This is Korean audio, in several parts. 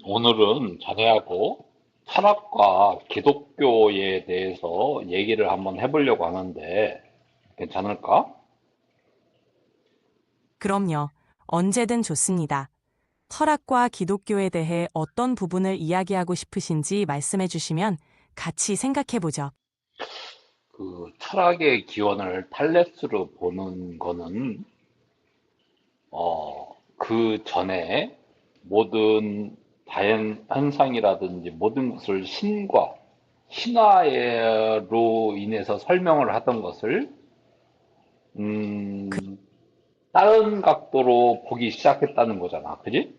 오늘은 자네하고 철학과 기독교에 대해서 얘기를 한번 해보려고 하는데 괜찮을까? 그럼요. 언제든 좋습니다. 철학과 기독교에 대해 어떤 부분을 이야기하고 싶으신지 말씀해 주시면 같이 생각해 보죠. 그 철학의 기원을 탈레스로 보는 거는 그 전에 모든 자연 현상이라든지 모든 것을 신과 신화로 인해서 설명을 하던 것을 그, 다른 각도로 보기 시작했다는 거잖아. 그지?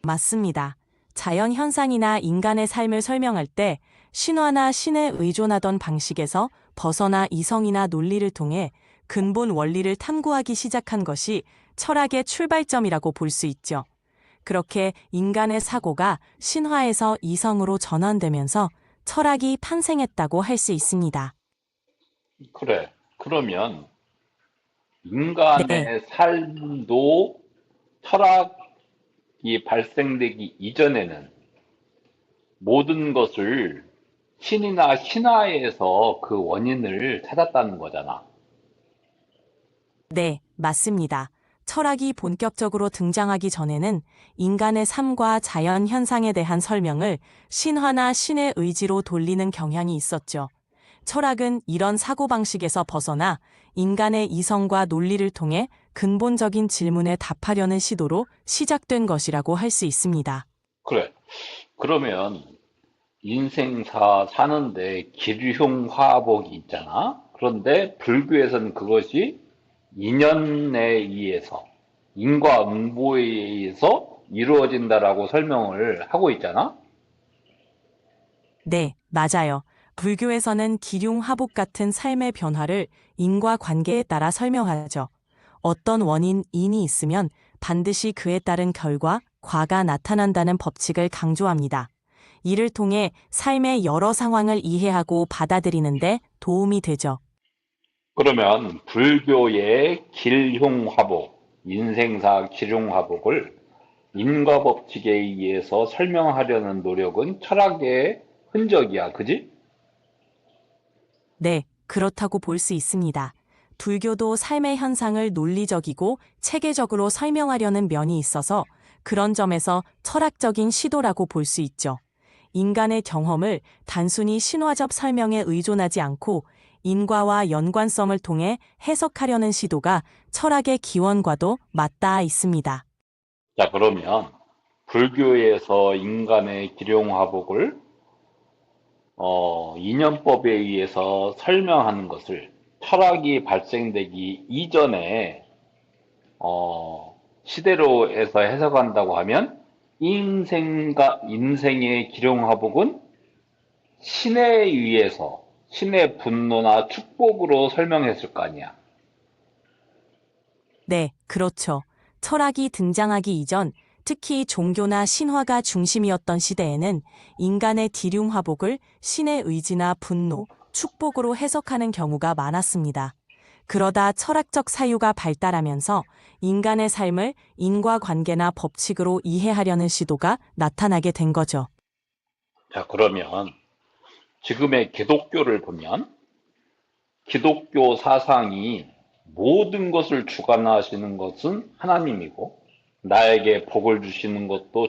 맞습니다. 자연 현상이나 인간의 삶을 설명할 때 신화나 신에 의존하던 방식에서 벗어나 이성이나 논리를 통해 근본 원리를 탐구하기 시작한 것이 철학의 출발점이라고 볼 수 있죠. 그렇게 인간의 사고가 신화에서 이성으로 전환되면서 철학이 탄생했다고 할 수 있습니다. 그래. 그러면 네, 인간의 삶도 철학이 발생되기 이전에는 모든 것을 신이나 신화에서 그 원인을 찾았다는 거잖아. 네, 맞습니다. 철학이 본격적으로 등장하기 전에는 인간의 삶과 자연 현상에 대한 설명을 신화나 신의 의지로 돌리는 경향이 있었죠. 철학은 이런 사고방식에서 벗어나 인간의 이성과 논리를 통해 근본적인 질문에 답하려는 시도로 시작된 것이라고 할 수 있습니다. 그래. 그러면 인생사 사는데 기류형 화복이 있잖아. 그런데 불교에서는 그것이 인연에 의해서, 인과응보에 의해서 이루어진다라고 설명을 하고 있잖아. 네, 맞아요. 불교에서는 기륭화복 같은 삶의 변화를 인과 관계에 따라 설명하죠. 어떤 원인, 인이 있으면 반드시 그에 따른 결과, 과가 나타난다는 법칙을 강조합니다. 이를 통해 삶의 여러 상황을 이해하고 받아들이는데 도움이 되죠. 그러면 불교의 길흉화복, 인생사 길흉화복을 인과법칙에 의해서 설명하려는 노력은 철학의 흔적이야, 그지? 네, 그렇다고 볼 수 있습니다. 불교도 삶의 현상을 논리적이고 체계적으로 설명하려는 면이 있어서 그런 점에서 철학적인 시도라고 볼 수 있죠. 인간의 경험을 단순히 신화적 설명에 의존하지 않고 인과와 연관성을 통해 해석하려는 시도가 철학의 기원과도 맞닿아 있습니다. 자, 그러면 불교에서 인간의 기룡화복을 인연법에 의해서 설명하는 것을 철학이 발생되기 이전에 시대로 해서 해석한다고 하면 인생의 기룡화복은 신에 의해서 신의 분노나 축복으로 설명했을 거 아니야. 네, 그렇죠. 철학이 등장하기 이전, 특히 종교나 신화가 중심이었던 시대에는 인간의 디lum화복을 신의 의지나 분노, 축복으로 해석하는 경우가 많았습니다. 그러다 철학적 사유가 발달하면서 인간의 삶을 인과관계나 법칙으로 이해하려는 시도가 나타나게 된 거죠. 자, 그러면 지금의 기독교를 보면 기독교 사상이 모든 것을 주관하시는 것은 하나님이고 나에게 복을 주시는 것도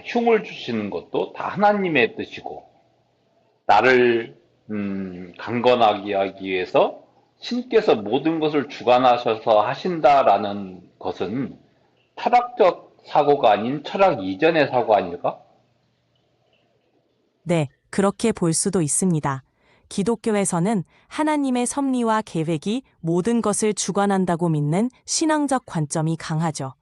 흉을 주시는 것도 다 하나님의 뜻이고 나를 강건하게 하기 위해서 신께서 모든 것을 주관하셔서 하신다라는 것은 철학적 사고가 아닌 철학 이전의 사고 아닐까? 네, 그렇게 볼 수도 있습니다. 기독교에서는 하나님의 섭리와 계획이 모든 것을 주관한다고 믿는 신앙적 관점이 강하죠.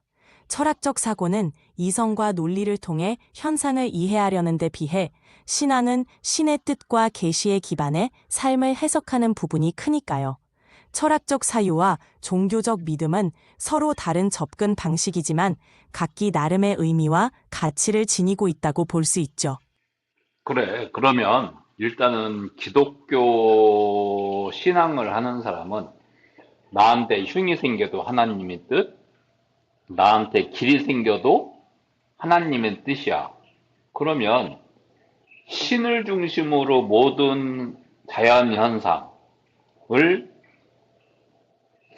철학적 사고는 이성과 논리를 통해 현상을 이해하려는 데 비해 신앙은 신의 뜻과 계시에 기반해 삶을 해석하는 부분이 크니까요. 철학적 사유와 종교적 믿음은 서로 다른 접근 방식이지만 각기 나름의 의미와 가치를 지니고 있다고 볼 수 있죠. 그래, 그러면 일단은 기독교 신앙을 하는 사람은 나한테 흉이 생겨도 하나님의 뜻, 나한테 길이 생겨도 하나님의 뜻이야. 그러면 신을 중심으로 모든 자연 현상을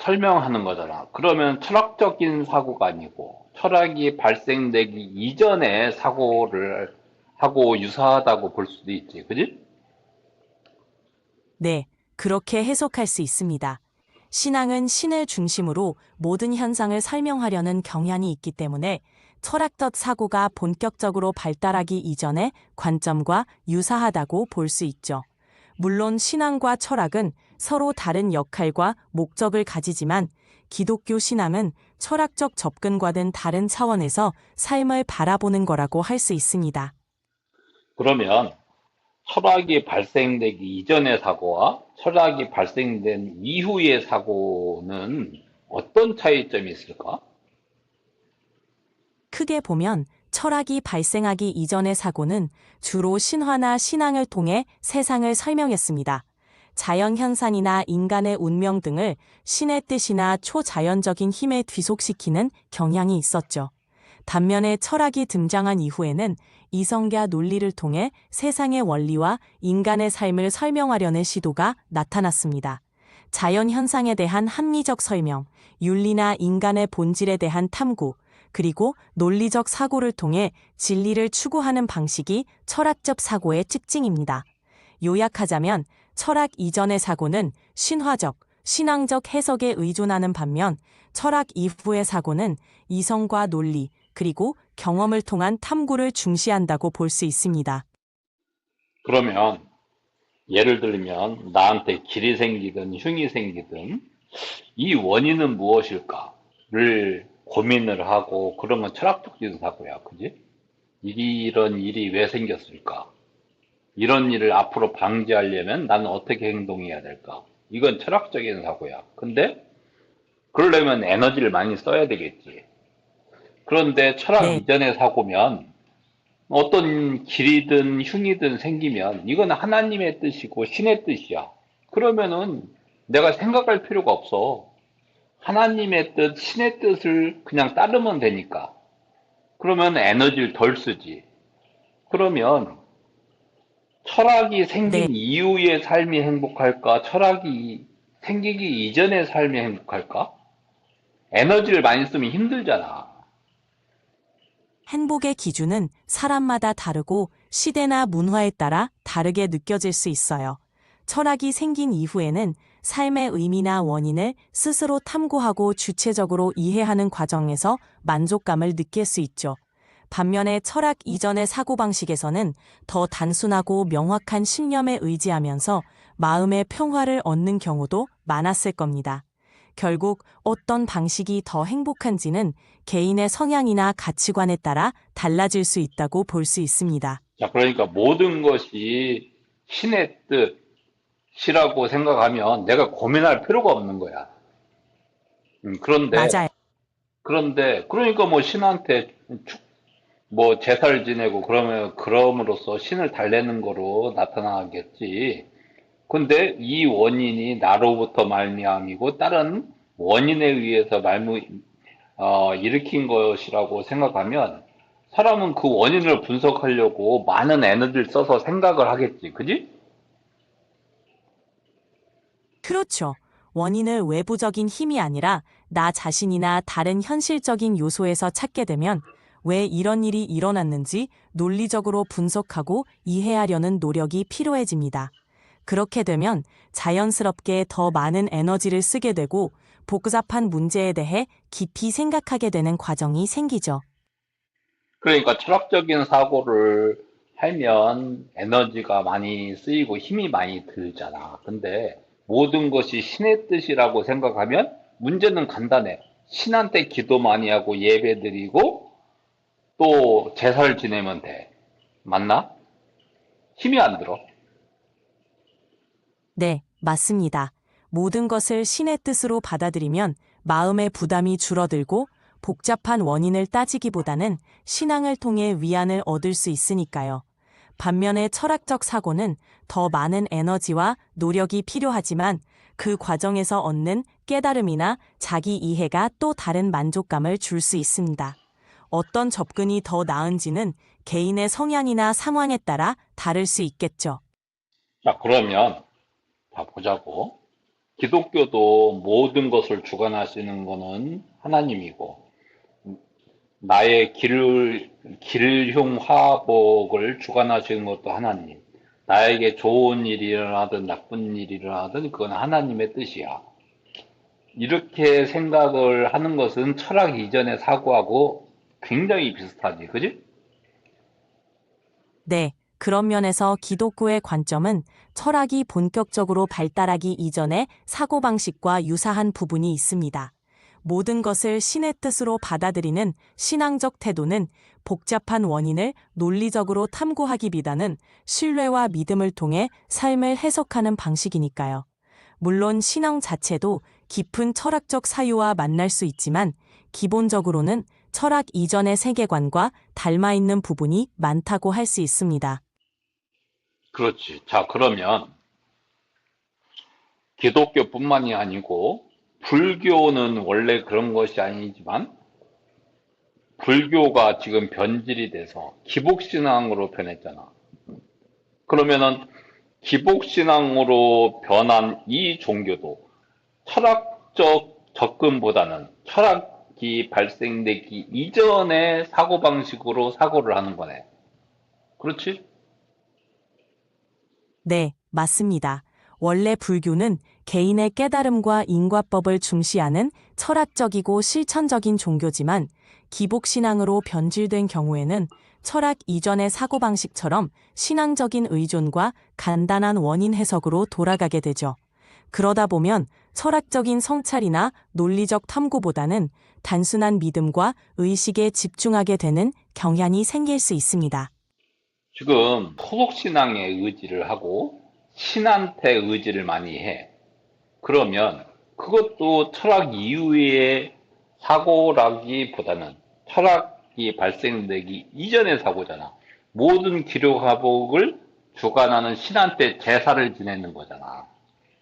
설명하는 거잖아. 그러면 철학적인 사고가 아니고 철학이 발생되기 이전에 사고를 하고 유사하다고 볼 수도 있지. 그지? 네, 그렇게 해석할 수 있습니다. 신앙은 신을 중심으로 모든 현상을 설명하려는 경향이 있기 때문에 철학적 사고가 본격적으로 발달하기 이전의 관점과 유사하다고 볼 수 있죠. 물론 신앙과 철학은 서로 다른 역할과 목적을 가지지만 기독교 신앙은 철학적 접근과는 다른 차원에서 삶을 바라보는 거라고 할 수 있습니다. 그러면 철학이 발생되기 이전의 사고와 철학이 발생된 이후의 사고는 어떤 차이점이 있을까? 크게 보면 철학이 발생하기 이전의 사고는 주로 신화나 신앙을 통해 세상을 설명했습니다. 자연 현상이나 인간의 운명 등을 신의 뜻이나 초자연적인 힘에 뒤속시키는 경향이 있었죠. 반면에 철학이 등장한 이후에는 이성과 논리를 통해 세상의 원리와 인간의 삶을 설명하려는 시도가 나타났습니다. 자연 현상에 대한 합리적 설명, 윤리나 인간의 본질에 대한 탐구, 그리고 논리적 사고를 통해 진리를 추구하는 방식이 철학적 사고의 특징입니다. 요약하자면 철학 이전의 사고는 신화적, 신앙적 해석에 의존하는 반면 철학 이후의 사고는 이성과 논리, 그리고 경험을 통한 탐구를 중시한다고 볼 수 있습니다. 그러면 예를 들면 나한테 길이 생기든 흉이 생기든 이 원인은 무엇일까를 고민을 하고 그러면 철학적인 사고야. 그지? 이런 일이 왜 생겼을까? 이런 일을 앞으로 방지하려면 나는 어떻게 행동해야 될까? 이건 철학적인 사고야. 근데 그러려면 에너지를 많이 써야 되겠지. 그런데 철학 네, 이전의 사고면 어떤 길이든 흉이든 생기면 이건 하나님의 뜻이고 신의 뜻이야. 그러면은 내가 생각할 필요가 없어. 하나님의 뜻, 신의 뜻을 그냥 따르면 되니까. 그러면 에너지를 덜 쓰지. 그러면 철학이 네. 생긴 이후의 삶이 행복할까? 철학이 생기기 이전의 삶이 행복할까? 에너지를 많이 쓰면 힘들잖아. 행복의 기준은 사람마다 다르고 시대나 문화에 따라 다르게 느껴질 수 있어요. 철학이 생긴 이후에는 삶의 의미나 원인을 스스로 탐구하고 주체적으로 이해하는 과정에서 만족감을 느낄 수 있죠. 반면에 철학 이전의 사고방식에서는 더 단순하고 명확한 신념에 의지하면서 마음의 평화를 얻는 경우도 많았을 겁니다. 결국 어떤 방식이 더 행복한지는 개인의 성향이나 가치관에 따라 달라질 수 있다고 볼 수 있습니다. 자, 그러니까 모든 것이 신의 뜻이라고 생각하면 내가 고민할 필요가 없는 거야. 그런데, 맞아요. 그러니까 뭐 신한테 뭐 제사를 지내고 그러면, 그럼으로써 신을 달래는 거로 나타나겠지. 근데 이 원인이 나로부터 말미암이고 다른 원인에 의해서 일으킨 것이라고 생각하면 사람은 그 원인을 분석하려고 많은 에너지를 써서 생각을 하겠지. 그지? 그렇죠. 원인을 외부적인 힘이 아니라 나 자신이나 다른 현실적인 요소에서 찾게 되면 왜 이런 일이 일어났는지 논리적으로 분석하고 이해하려는 노력이 필요해집니다. 그렇게 되면 자연스럽게 더 많은 에너지를 쓰게 되고 복잡한 문제에 대해 깊이 생각하게 되는 과정이 생기죠. 그러니까 철학적인 사고를 하면 에너지가 많이 쓰이고 힘이 많이 들잖아. 근데 모든 것이 신의 뜻이라고 생각하면 문제는 간단해. 신한테 기도 많이 하고 예배 드리고 또 제사를 지내면 돼. 맞나? 힘이 안 들어. 네, 맞습니다. 모든 것을 신의 뜻으로 받아들이면 마음의 부담이 줄어들고 복잡한 원인을 따지기보다는 신앙을 통해 위안을 얻을 수 있으니까요. 반면에 철학적 사고는 더 많은 에너지와 노력이 필요하지만 그 과정에서 얻는 깨달음이나 자기 이해가 또 다른 만족감을 줄 수 있습니다. 어떤 접근이 더 나은지는 개인의 성향이나 상황에 따라 다를 수 있겠죠. 자, 그러면 자, 보자고. 기독교도 모든 것을 주관하시는 것은 하나님이고, 나의 길흉 화복을 주관하시는 것도 하나님. 나에게 좋은 일이 일어나든 나쁜 일이 일어나든 그건 하나님의 뜻이야. 이렇게 생각을 하는 것은 철학 이전의 사고하고 굉장히 비슷하지, 그지? 네, 그런 면에서 기독교의 관점은 철학이 본격적으로 발달하기 이전의 사고방식과 유사한 부분이 있습니다. 모든 것을 신의 뜻으로 받아들이는 신앙적 태도는 복잡한 원인을 논리적으로 탐구하기보다는 신뢰와 믿음을 통해 삶을 해석하는 방식이니까요. 물론 신앙 자체도 깊은 철학적 사유와 만날 수 있지만 기본적으로는 철학 이전의 세계관과 닮아 있는 부분이 많다고 할 수 있습니다. 그렇지. 자, 그러면 기독교뿐만이 아니고 불교는 원래 그런 것이 아니지만 불교가 지금 변질이 돼서 기복신앙으로 변했잖아. 그러면은 기복신앙으로 변한 이 종교도 철학적 접근보다는 철학이 발생되기 이전의 사고방식으로 사고를 하는 거네. 그렇지? 네, 맞습니다. 원래 불교는 개인의 깨달음과 인과법을 중시하는 철학적이고 실천적인 종교지만 기복신앙으로 변질된 경우에는 철학 이전의 사고방식처럼 신앙적인 의존과 간단한 원인 해석으로 돌아가게 되죠. 그러다 보면 철학적인 성찰이나 논리적 탐구보다는 단순한 믿음과 의식에 집중하게 되는 경향이 생길 수 있습니다. 지금 토속신앙에 의지를 하고 신한테 의지를 많이 해. 그러면 그것도 철학 이후의 사고라기보다는 철학이 발생되기 이전의 사고잖아. 모든 기록화복을 주관하는 신한테 제사를 지내는 거잖아.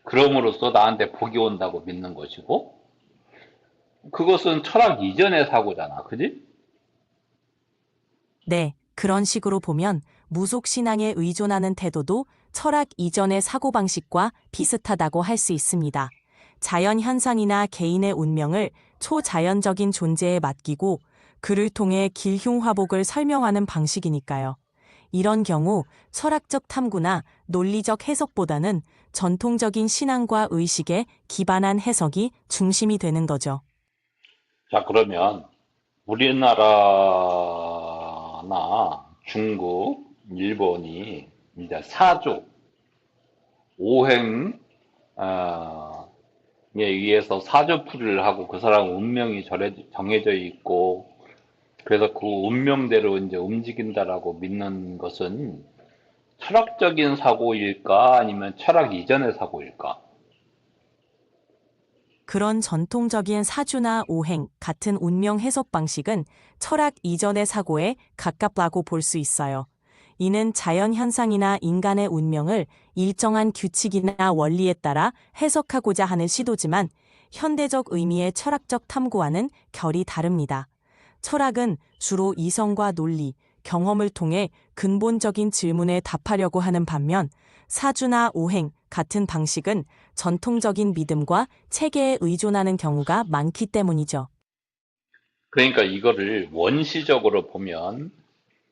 그럼으로써 나한테 복이 온다고 믿는 것이고, 그것은 철학 이전의 사고잖아. 그지? 네, 그런 식으로 보면 무속신앙에 의존하는 태도도 철학 이전의 사고방식과 비슷하다고 할 수 있습니다. 자연 현상이나 개인의 운명을 초자연적인 존재에 맡기고 그를 통해 길흉화복을 설명하는 방식이니까요. 이런 경우 철학적 탐구나 논리적 해석보다는 전통적인 신앙과 의식에 기반한 해석이 중심이 되는 거죠. 자, 그러면 우리나라나 중국, 일본이 이제 사주, 오행에 의해서 사주풀이를 하고 그 사람 운명이 정해져 있고 그래서 그 운명대로 이제 움직인다라고 믿는 것은 철학적인 사고일까 아니면 철학 이전의 사고일까? 그런 전통적인 사주나 오행 같은 운명 해석 방식은 철학 이전의 사고에 가깝다고 볼 수 있어요. 이는 자연 현상이나 인간의 운명을 일정한 규칙이나 원리에 따라 해석하고자 하는 시도지만 현대적 의미의 철학적 탐구와는 결이 다릅니다. 철학은 주로 이성과 논리, 경험을 통해 근본적인 질문에 답하려고 하는 반면 사주나 오행 같은 방식은 전통적인 믿음과 체계에 의존하는 경우가 많기 때문이죠. 그러니까 이거를 원시적으로 보면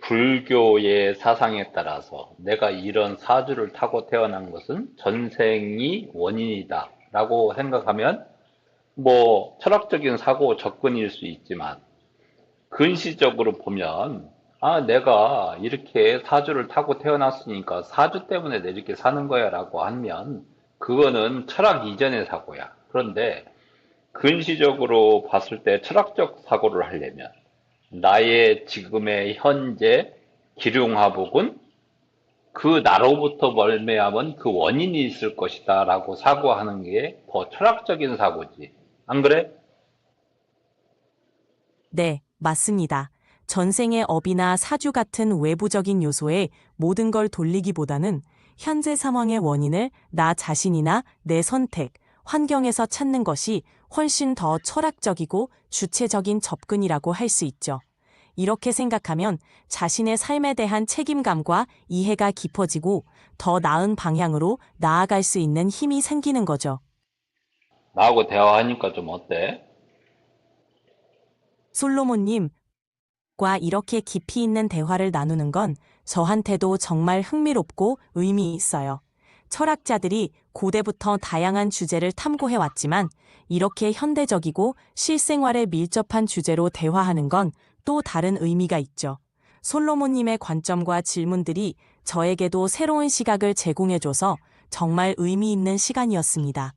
불교의 사상에 따라서 내가 이런 사주를 타고 태어난 것은 전생이 원인이다 라고 생각하면 뭐 철학적인 사고 접근일 수 있지만 근시적으로 보면 내가 이렇게 사주를 타고 태어났으니까 사주 때문에 내 이렇게 사는 거야 라고 하면 그거는 철학 이전의 사고야. 그런데 근시적으로 봤을 때 철학적 사고를 하려면 나의 지금의 현재 기륭화복은 그 나로부터 멀매암은 그 원인이 있을 것이다 라고 사고하는 게 더 철학적인 사고지. 안 그래? 네, 맞습니다. 전생의 업이나 사주 같은 외부적인 요소에 모든 걸 돌리기보다는 현재 상황의 원인을 나 자신이나 내 선택, 환경에서 찾는 것이 훨씬 더 철학적이고 주체적인 접근이라고 할 수 있죠. 이렇게 생각하면 자신의 삶에 대한 책임감과 이해가 깊어지고 더 나은 방향으로 나아갈 수 있는 힘이 생기는 거죠. 나하고 대화하니까 좀 어때? 솔로몬님과 이렇게 깊이 있는 대화를 나누는 건 저한테도 정말 흥미롭고 의미 있어요. 철학자들이 고대부터 다양한 주제를 탐구해 왔지만 이렇게 현대적이고 실생활에 밀접한 주제로 대화하는 건 또 다른 의미가 있죠. 솔로몬님의 관점과 질문들이 저에게도 새로운 시각을 제공해줘서 정말 의미 있는 시간이었습니다.